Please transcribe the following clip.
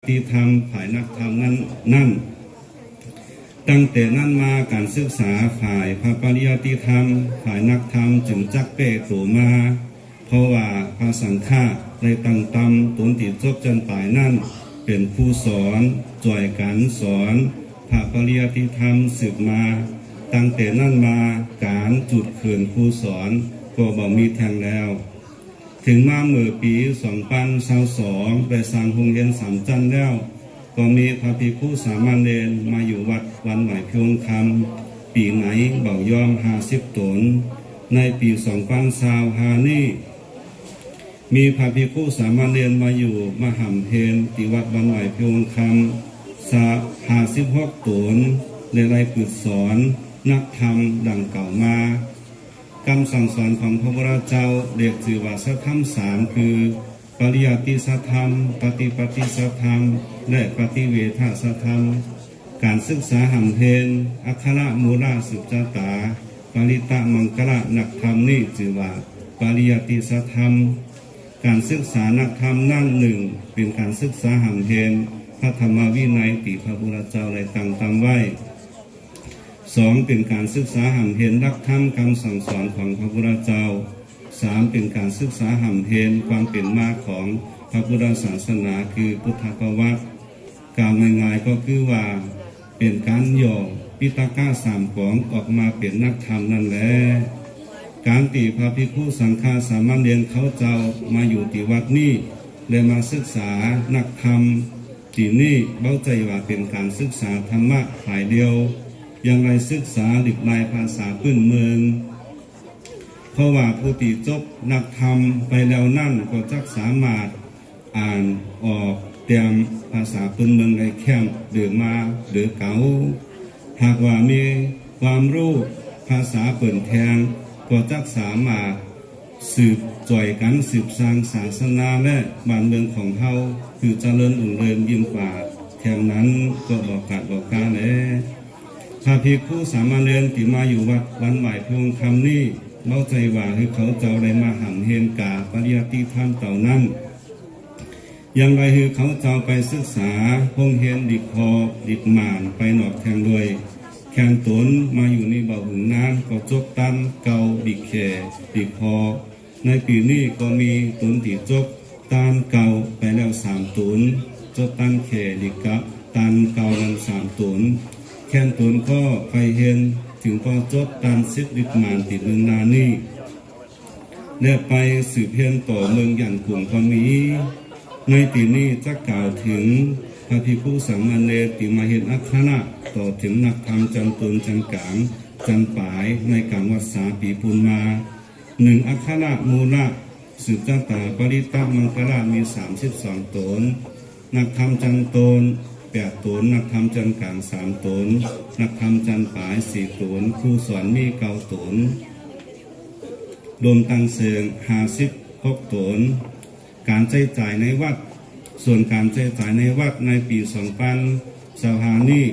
ที่ทำฝ่ายนักธรรมนั่นตั้งแต่นั้นมาการศึกษาฝ่ายพระปริยัติธรรมฝ่ายนักธรรมจึงจักเป้ตัวมาเพราะว่าพระสังฆะในตั้งตำตุนติจบจนปลายนั่นเป็นผู้สอนจ่วยกันสอนพระปริยัติธรรมสืบมาตั้งแต่นั้นมาการจุดเขื่อนผู้สอนก็บ่มีแทงแล้วถึงมาเมื่อปี2022ไปสร้างโรงเรียนสามจันแล้วก็มีพระภิกษุสามเณรมาอยู่วัดวันใหม่พิวงคำปีไหนเบายอม50 ตนในปี2025นี้มีพระภิกษุสามเณรมาอยู่มหำเพนที่วัดวันใหม่พิวงคำ56 ตนในรายปึกสอนนักธรรมดังเก่ามาคำสั่งสอนของพระพุทธเจ้าเรียกชื่อว่าสัทธรรม3คือปริยัติสัทธรรมปฏิปฏิสัทธรรมและปฏิเวทสัทธรรมการศึกษาหำเพนอัคคระมูลสุจตาปริตะมังคละนักธรรมนี่ชื่อว่าปริยัติสัทธรรมการศึกษานักธรรมนั่นหนึ่งเป็นการศึกษาหำเพนพระธรรมวินัยที่พระพุทธเจ้าได้ตั้งตามไว้2เป็นการศึกษาหำเพนรักธรรมคำสั่งสอนของพระพุทธเจ้า3เป็นการศึกษาหำเพนความเป็นมาของพระพุทธศาสนาคือพุทธประวัติกล่าวง่ายๆก็คือว่าเป็นการย่อปิฎก3 ของออกมาเป็นนักธรรมนั่นแหละการตีพระภิกษุสังฆาสามเณรเขาเจ้ามาอยู่ที่วัดนี้และมาศึกษานักธรรมที่นี่เบ้าใจว่าเป็นการศึกษาธรรมะฝ่ายเดียวยังไรศึกษาหลีกลายภาษาพื้นเมืองเพราะว่าผู้ที่จบนักธรรมไปแล้วนั่นก็จักสามารถอ่านออกเตรียมภาษาพื้นเมืองในแคมป์หรือมาหรือเก่าหากว่ามีความรู้ภาษาเปิ่นแทงก็จักสามารถสืบจ่อยกันสืบสร้างศาสนาและบ้านเมืองของเขาคือเจริญรุ่งเรืองยิ่งกว่าแถมนั้นก็บอกการแล้วพระภิกษุสามเณรที่มาอยู่วัดวันใหม่พิวงคำนี้เล่าใจว่าคือเขาเจ้าได้มาหำเฮนกาปริยัติธรรมเต่านั้นยังไรคือเขาเจ้าไปศึกษาพงเฮนดิกคอดิกหมานไปหนอกแทงด้วยแข่งตนมาอยู่ในเบาหึงน้ำก็จกตันเกาดิกแขดิกคอในปีนี้ก็มีตนติจกตันเกาไปแล้ว3 ตนจกตันแขดิกกะตันเกานั้น3 ตนแข่งตนก็ไปเห็นถึงก็จบตัน10 ดิกหมานติดเมืองนานี่และไปสืบเพียนต่อเมืองยันกลุ่มก็มีในปีนี้จะกล่าวถึงพระภิกษุสามเณรที่มาเห็นอัคคณะต่อถึงนักธรรมจันตุนจันกลางจันปายในการวัดสาปีปุณมา1อัคคณะมูลสุจตาปริตะมังคละมี32 ตนนักธรรมจันตน8 ตนนักธรรมจันกลาง3 ตนนักธรรมจันปาย4 ตนครูสอนมี9 ตนรวมตั้งเสียง56 ตนการใช้จ่ายในวัดส่วนการใช้จ่ายในวัดในปี2025นี้